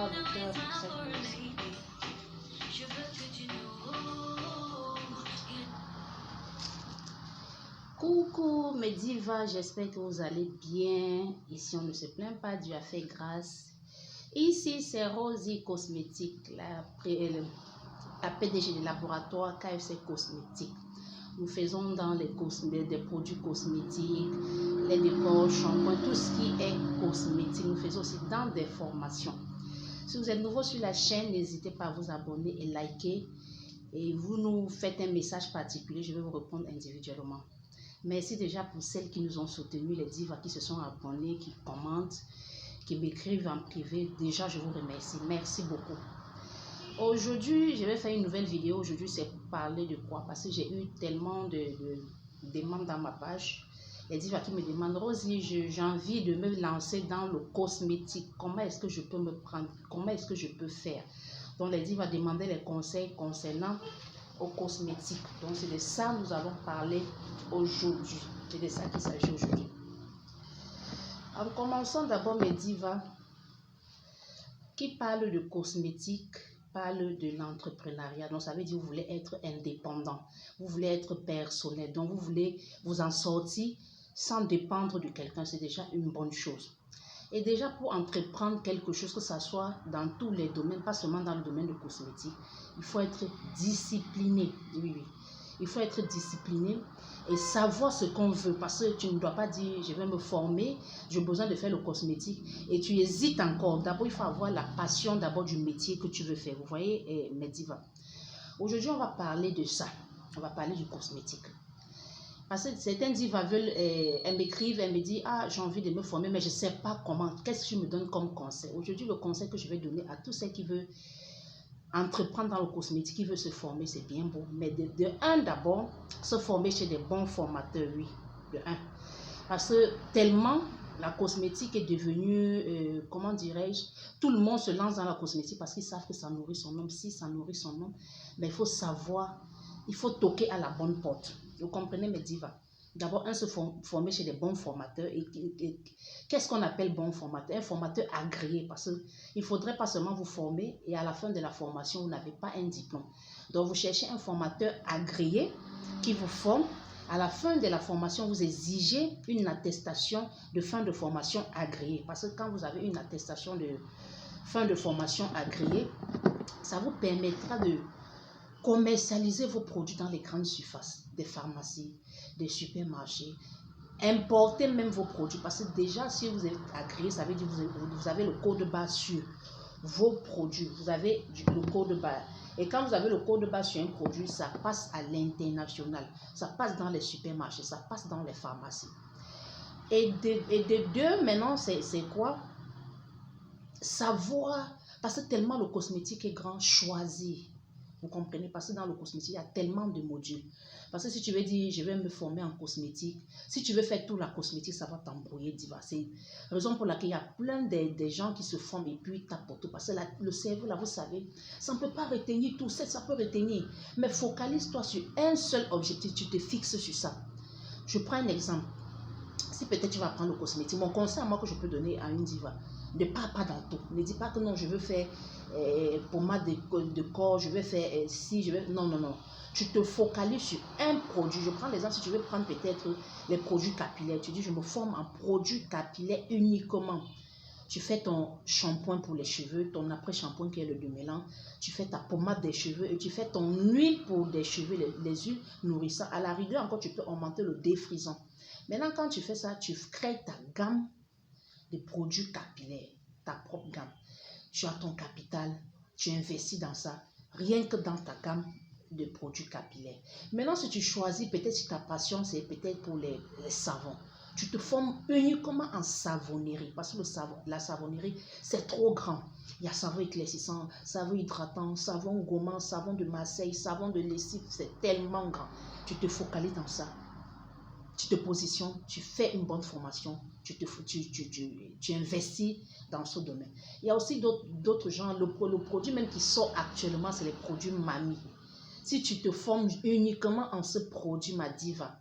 bonsoir, docteur. Coucou mes divas, j'espère que vous allez bien. Ici, on ne se plaint pas, Dieu a fait grâce. Ici, c'est Rosie Cosmétique, la PDG du laboratoire KFC Cosmétique. Nous faisons dans des produits cosmétiques, les décors, shampoings, tout ce qui est cosmétique. Nous faisons aussi dans des formations. Si vous êtes nouveau sur la chaîne, n'hésitez pas à vous abonner et liker. Et vous nous faites un message particulier, je vais vous répondre individuellement. Merci déjà pour celles qui nous ont soutenus, les divas qui se sont abonnées, qui commentent, qui m'écrivent en privé. Déjà, je vous remercie. Merci beaucoup. Aujourd'hui, je vais faire une nouvelle vidéo. Aujourd'hui, c'est pour parler de quoi? Parce que j'ai eu tellement de demandes dans ma page. Les divas qui me demandent, Rosie, j'ai envie de me lancer dans le cosmétique. Comment est-ce que je peux me prendre? Comment est-ce que je peux faire? Donc, les divas demandaient les conseils concernant au cosmétique. Donc, c'est de ça que nous allons parler aujourd'hui. C'est de ça qu'il s'agit aujourd'hui. En commençant d'abord, mes divas qui parlent de cosmétique, parlent de l'entrepreneuriat. Donc, ça veut dire que vous voulez être indépendant. Vous voulez être personnel. Donc, vous voulez vous en sortir sans dépendre de quelqu'un. C'est déjà une bonne chose. Et déjà, pour entreprendre quelque chose, que ce soit dans tous les domaines, pas seulement dans le domaine de cosmétique, il faut être discipliné. Oui. Il faut être discipliné et savoir ce qu'on veut. Parce que tu ne dois pas dire, je vais me former, j'ai besoin de faire le cosmétique. Et tu hésites encore. D'abord, il faut avoir la passion d'abord du métier que tu veux faire. Vous voyez, mes divas. Aujourd'hui, on va parler de ça. On va parler du cosmétique. Parce que certains divas veulent, elles m'écrivent, elles me disent, ah, j'ai envie de me former, mais je ne sais pas comment. Qu'est-ce que tu me donnes comme conseil? Aujourd'hui, le conseil que je vais donner à tous ceux qui veulent entreprendre dans le cosmétique, qui veulent se former, c'est bien beau. Mais de un, d'abord, se former chez des bons formateurs, oui. De un. Parce que tellement la cosmétique est devenue, comment dirais-je, tout le monde se lance dans la cosmétique parce qu'ils savent que ça nourrit son homme. Si ça nourrit son homme, mais il faut savoir, il faut toquer à la bonne porte. Vous comprenez, mes divas? D'abord, se former chez des bons formateurs. Et qu'est-ce qu'on appelle bon formateur? Un formateur agréé, parce qu'il ne faudrait pas seulement vous former et à la fin de la formation, vous n'avez pas un diplôme. Donc, vous cherchez un formateur agréé qui vous forme. À la fin de la formation, vous exigez une attestation de fin de formation agréée. Parce que quand vous avez une attestation de fin de formation agréée, ça vous permettra de commercialiser vos produits dans les grandes surfaces, des pharmacies, des supermarchés. Importez même vos produits parce que déjà, si vous êtes agréé, ça veut dire que vous avez le code barre sur vos produits. Vous avez le code barre. Et quand vous avez le code barre sur un produit, ça passe à l'international. Ça passe dans les supermarchés, ça passe dans les pharmacies. Et de deux, maintenant, c'est quoi? Savoir, parce que tellement le cosmétique est grand, choisir. Vous comprenez? Parce que dans le cosmétique, il y a tellement de modules. Parce que si tu veux dire, je vais me former en cosmétique, si tu veux faire tout la cosmétique, ça va t'embrouiller, diva. C'est la raison pour laquelle il y a plein de gens qui se forment et puis tapent pour tout. Parce que le cerveau, là, vous savez, ça ne peut pas retenir tout. Ça peut retenir. Mais focalise-toi sur un seul objectif. Tu te fixes sur ça. Je prends un exemple. Si peut-être tu vas prendre le cosmétique, mon conseil à moi que je peux donner à une diva, ne pars pas dans tout. Ne dis pas que non, je veux faire pommade de corps, je veux faire si, je veux... Non. Tu te focalises sur un produit. Je prends l'exemple, si tu veux prendre peut-être les produits capillaires. Tu dis, je me forme en produits capillaires uniquement. Tu fais ton shampoing pour les cheveux, ton après-shampoing qui est le démêlant. Tu fais ta pommade des cheveux et tu fais ton huile pour des cheveux, les huiles nourrissantes. À la rigueur, encore, tu peux augmenter le défrisant. Maintenant, quand tu fais ça, tu crées ta gamme de produits capillaires, ta propre gamme. Tu as ton capital, tu investis dans ça, rien que dans ta gamme de produits capillaires. Maintenant, si tu choisis, peut-être si ta passion, c'est peut-être pour les savons, tu te formes uniquement en savonnerie, parce que la savonnerie, c'est trop grand. Il y a savon éclaircissant, savon hydratant, savon gommant, savon de Marseille, savon de lessive, c'est tellement grand. Tu te focalises dans ça. Tu te positionnes, tu fais une bonne formation, tu investis dans ce domaine. Il y a aussi d'autres gens, le produit même qui sort actuellement, c'est les produits Mamie. Si tu te formes uniquement en ce produit, ma diva,